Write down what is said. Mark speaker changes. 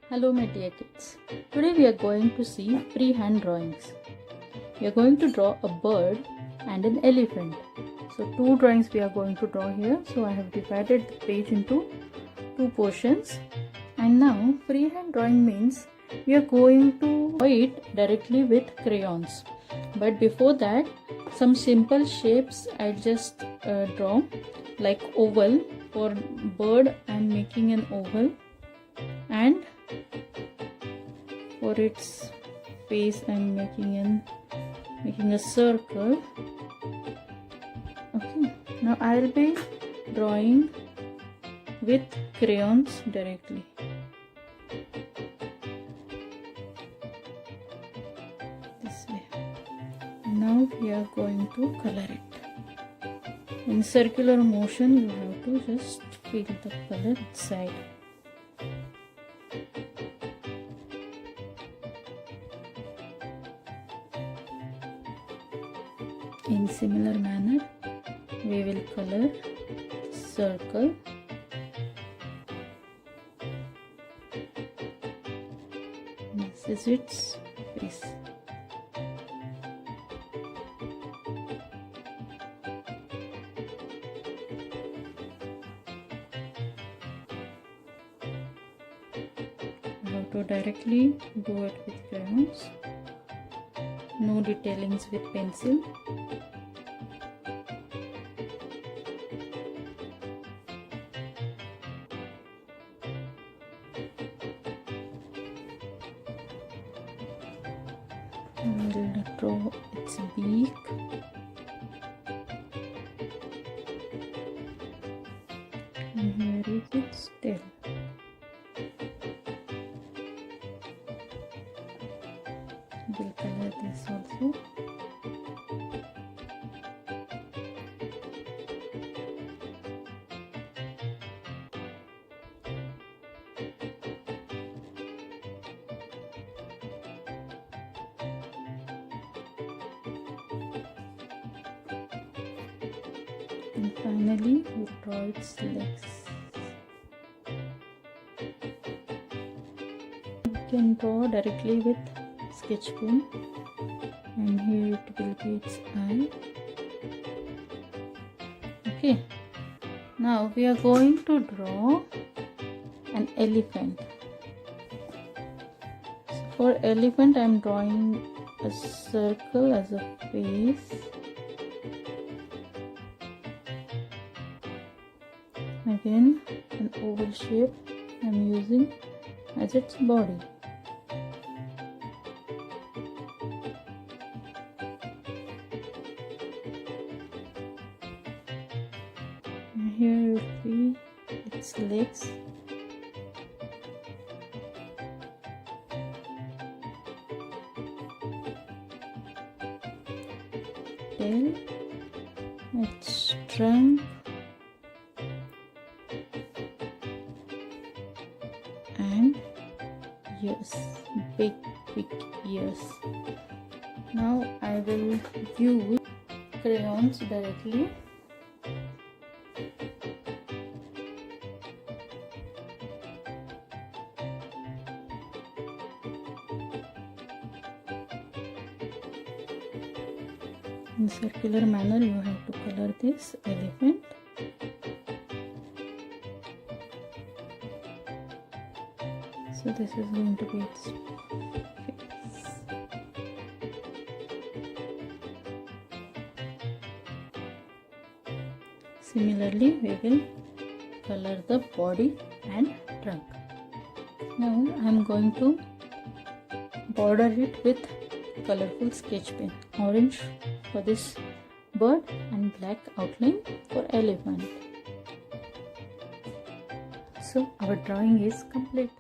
Speaker 1: Hello my dear kids. Today we are going to see freehand drawings. We are going to draw a bird and an elephant. So two drawings we are going to draw here. So I have divided the page into two portions. And now freehand drawing means we are going to draw it directly with crayons. But before that, some simple shapes I just draw, like oval. For bird I am making an oval, and for its face I am making a circle. Okay, now I will be drawing with crayons directly. This way. Now we are going to color it. In circular motion you have to just fill the color inside. In similar manner we will color circle. This is its face. How to directly do it with crayons. No detailings with pencil. I will draw its beak. And here is its tail. We'll color this also. And finally we'll draw its legs. You can draw directly with sketch pen, and here it will be its eye. Okay, now we are going to draw an elephant. So for elephant I am drawing a circle as a face. Again an oval shape I am using as its body. And here will be its legs. Tail, its trunk, and ears, big ears. Now I will use crayons directly. In circular manner you have to color this elephant. So this is going to be its face. Similarly we will color the body and trunk. Now I am going to border it with colorful sketch pen. Orange for this bird and black outline for elephant. So our drawing is complete.